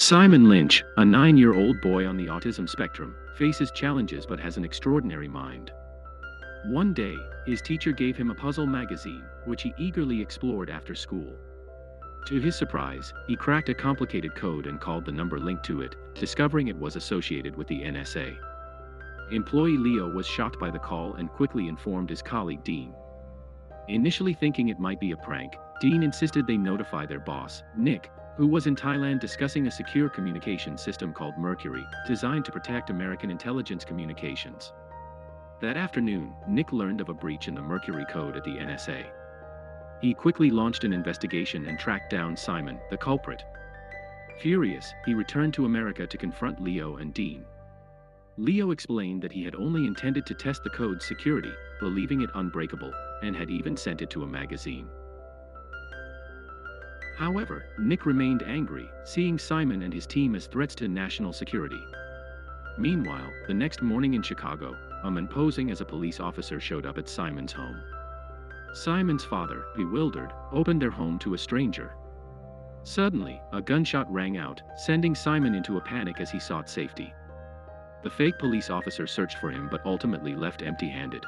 Simon Lynch, a 9-year-old boy on the autism spectrum, faces challenges but has an extraordinary mind. One day, his teacher gave him a puzzle magazine, which he eagerly explored after school. To his surprise, he cracked a complicated code and called the number linked to it, discovering it was associated with the NSA. Employee Leo was shocked by the call and quickly informed his colleague Dean. Initially thinking it might be a prank, Dean insisted they notify their boss, Nick, who was in Thailand discussing a secure communication system called Mercury, designed to protect American intelligence communications. That afternoon, Nick learned of a breach in the Mercury code at the NSA. He quickly launched an investigation and tracked down Simon, the culprit. Furious, he returned to America to confront Leo and Dean. Leo explained that he had only intended to test the code's security, believing it unbreakable, and had even sent it to a magazine. However, Nick remained angry, seeing Simon and his team as threats to national security. Meanwhile, the next morning in Chicago, a man posing as a police officer showed up at Simon's home. Simon's father, bewildered, opened their home to a stranger. Suddenly, a gunshot rang out, sending Simon into a panic as he sought safety. The fake police officer searched for him but ultimately left empty-handed.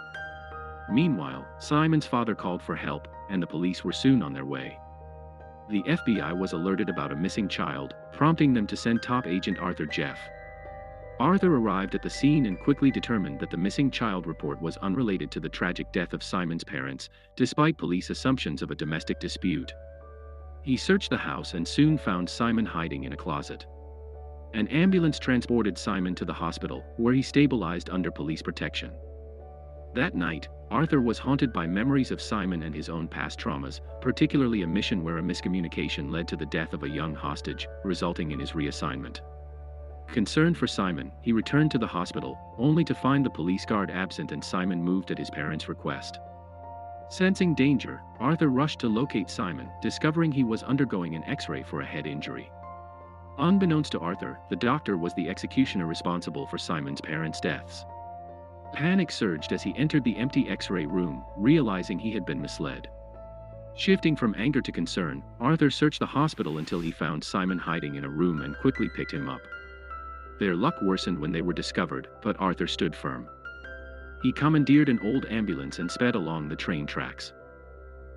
Meanwhile, Simon's father called for help, and the police were soon on their way. The FBI was alerted about a missing child, prompting them to send top agent Arthur Jeff. Arthur arrived at the scene and quickly determined that the missing child report was unrelated to the tragic death of Simon's parents, despite police assumptions of a domestic dispute. He searched the house and soon found Simon hiding in a closet. An ambulance transported Simon to the hospital, where he stabilized under police protection. That night, Arthur was haunted by memories of Simon and his own past traumas, particularly a mission where a miscommunication led to the death of a young hostage, resulting in his reassignment. Concerned for Simon, he returned to the hospital, only to find the police guard absent and Simon moved at his parents' request. Sensing danger, Arthur rushed to locate Simon, discovering he was undergoing an X-ray for a head injury. Unbeknownst to Arthur, the doctor was the executioner responsible for Simon's parents' deaths. Panic surged as he entered the empty X-ray room, realizing he had been misled. Shifting from anger to concern, Arthur searched the hospital until he found Simon hiding in a room and quickly picked him up. Their luck worsened when they were discovered, but Arthur stood firm. He commandeered an old ambulance and sped along the train tracks.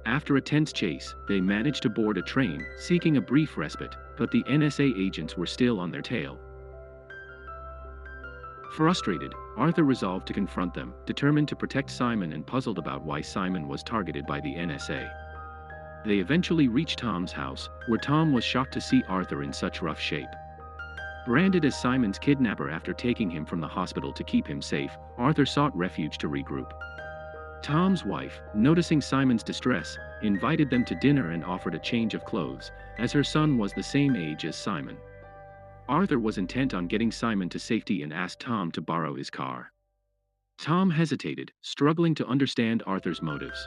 After a tense chase, they managed to board a train, seeking a brief respite, but the NSA agents were still on their tail. Frustrated, Arthur resolved to confront them, determined to protect Simon and puzzled about why Simon was targeted by the NSA. They eventually reached Tom's house, where Tom was shocked to see Arthur in such rough shape. Branded as Simon's kidnapper after taking him from the hospital to keep him safe, Arthur sought refuge to regroup. Tom's wife, noticing Simon's distress, invited them to dinner and offered a change of clothes, as her son was the same age as Simon. Arthur was intent on getting Simon to safety and asked Tom to borrow his car. Tom hesitated, struggling to understand Arthur's motives.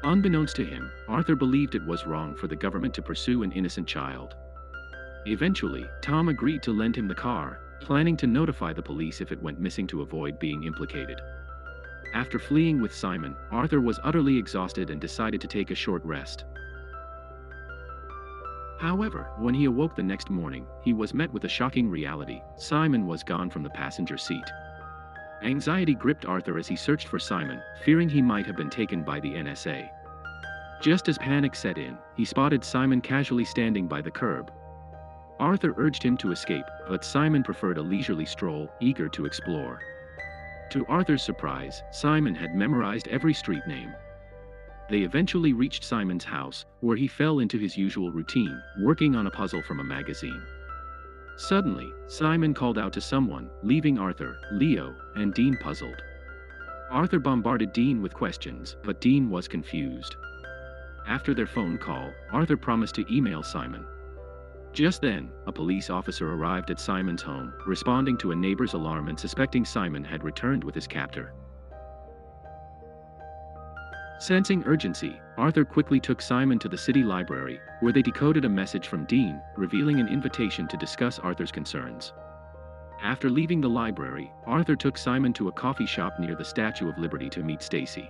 Unbeknownst to him, Arthur believed it was wrong for the government to pursue an innocent child. Eventually, Tom agreed to lend him the car, planning to notify the police if it went missing to avoid being implicated. After fleeing with Simon, Arthur was utterly exhausted and decided to take a short rest. However, when he awoke the next morning, he was met with a shocking reality: Simon was gone from the passenger seat. Anxiety gripped Arthur as he searched for Simon, fearing he might have been taken by the NSA. Just as panic set in, he spotted Simon casually standing by the curb. Arthur urged him to escape, but Simon preferred a leisurely stroll, eager to explore. To Arthur's surprise, Simon had memorized every street name. They eventually reached Simon's house, where he fell into his usual routine, working on a puzzle from a magazine. Suddenly, Simon called out to someone, leaving Arthur, Leo, and Dean puzzled. Arthur bombarded Dean with questions, but Dean was confused. After their phone call, Arthur promised to email Simon. Just then, a police officer arrived at Simon's home, responding to a neighbor's alarm and suspecting Simon had returned with his captor. Sensing urgency, Arthur quickly took Simon to the city library, where they decoded a message from Dean, revealing an invitation to discuss Arthur's concerns. After leaving the library, Arthur took Simon to a coffee shop near the Statue of Liberty to meet Stacy.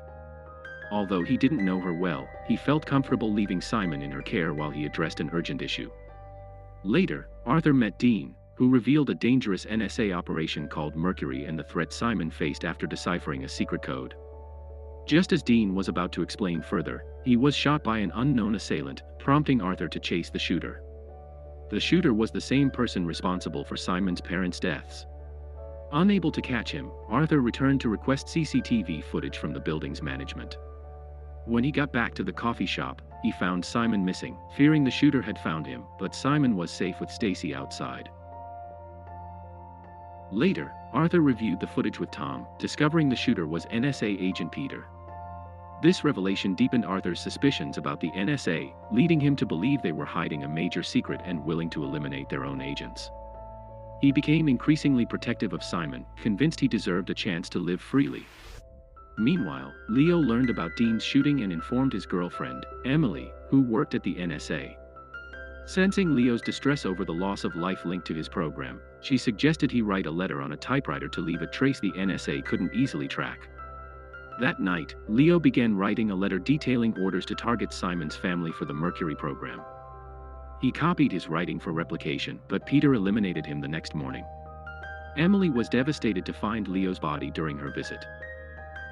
Although he didn't know her well, he felt comfortable leaving Simon in her care while he addressed an urgent issue. Later, Arthur met Dean, who revealed a dangerous NSA operation called Mercury and the threat Simon faced after deciphering a secret code. Just as Dean was about to explain further, he was shot by an unknown assailant, prompting Arthur to chase the shooter. The shooter was the same person responsible for Simon's parents' deaths. Unable to catch him, Arthur returned to request CCTV footage from the building's management. When he got back to the coffee shop, he found Simon missing, fearing the shooter had found him, but Simon was safe with Stacy outside. Later, Arthur reviewed the footage with Tom, discovering the shooter was NSA agent Peter. This revelation deepened Arthur's suspicions about the NSA, leading him to believe they were hiding a major secret and willing to eliminate their own agents. He became increasingly protective of Simon, convinced he deserved a chance to live freely. Meanwhile, Leo learned about Dean's shooting and informed his girlfriend, Emily, who worked at the NSA. Sensing Leo's distress over the loss of life linked to his program, she suggested he write a letter on a typewriter to leave a trace the NSA couldn't easily track. That night, Leo began writing a letter detailing orders to target Simon's family for the Mercury program. He copied his writing for replication, but Peter eliminated him the next morning. Emily was devastated to find Leo's body during her visit.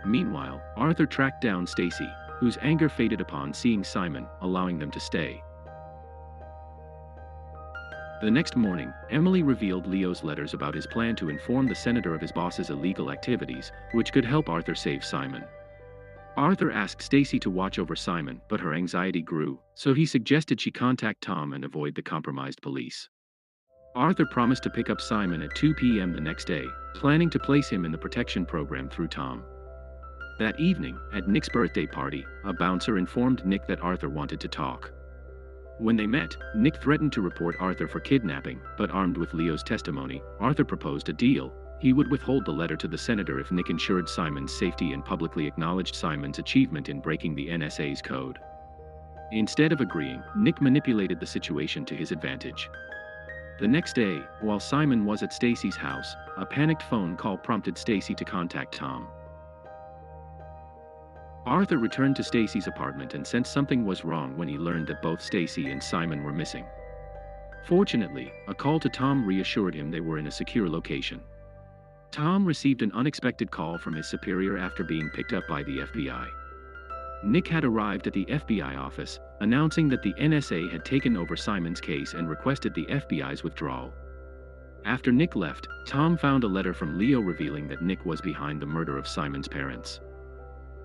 Meanwhile, Arthur tracked down Stacy, whose anger faded upon seeing Simon, allowing them to stay. The next morning, Emily revealed Leo's letters about his plan to inform the senator of his boss's illegal activities, which could help Arthur save Simon. Arthur asked Stacy to watch over Simon, but her anxiety grew, so he suggested she contact Tom and avoid the compromised police. Arthur promised to pick up Simon at 2 p.m. the next day, planning to place him in the protection program through Tom. That evening, at Nick's birthday party, a bouncer informed Nick that Arthur wanted to talk. When they met, Nick threatened to report Arthur for kidnapping, but armed with Leo's testimony, Arthur proposed a deal. He would withhold the letter to the senator if Nick ensured Simon's safety and publicly acknowledged Simon's achievement in breaking the NSA's code. Instead of agreeing, Nick manipulated the situation to his advantage. The next day, while Simon was at Stacy's house, a panicked phone call prompted Stacy to contact Tom. Arthur returned to Stacy's apartment and sensed something was wrong when he learned that both Stacy and Simon were missing. Fortunately, a call to Tom reassured him they were in a secure location. Tom received an unexpected call from his superior after being picked up by the FBI. Nick had arrived at the FBI office, announcing that the NSA had taken over Simon's case and requested the FBI's withdrawal. After Nick left, Tom found a letter from Leo revealing that Nick was behind the murder of Simon's parents.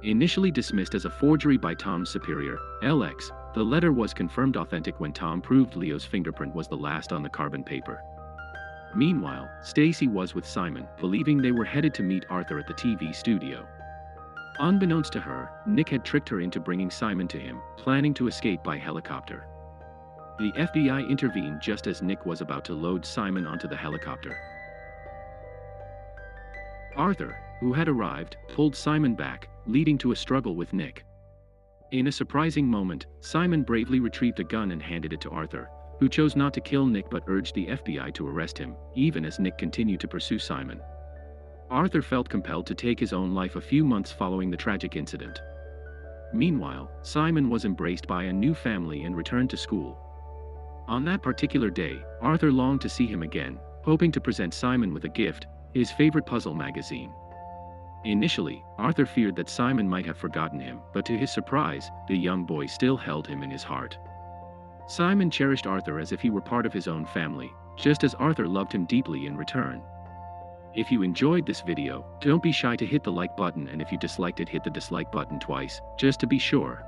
Initially dismissed as a forgery by Tom's superior, LX, the letter was confirmed authentic when Tom proved Leo's fingerprint was the last on the carbon paper. Meanwhile, Stacy was with Simon, believing they were headed to meet Arthur at the TV studio. Unbeknownst to her, Nick had tricked her into bringing Simon to him, planning to escape by helicopter. The FBI intervened just as Nick was about to load Simon onto the helicopter. Arthur, who had arrived, pulled Simon back, leading to a struggle with Nick. In a surprising moment, Simon bravely retrieved a gun and handed it to Arthur, who chose not to kill Nick but urged the FBI to arrest him, even as Nick continued to pursue Simon. Arthur felt compelled to take his own life a few months following the tragic incident. Meanwhile, Simon was embraced by a new family and returned to school. On that particular day, Arthur longed to see him again, hoping to present Simon with a gift, his favorite puzzle magazine. Initially, Arthur feared that Simon might have forgotten him, but to his surprise, the young boy still held him in his heart. Simon cherished Arthur as if he were part of his own family, just as Arthur loved him deeply in return. If you enjoyed this video, don't be shy to hit the like button, and if you disliked it, hit the dislike button twice, just to be sure.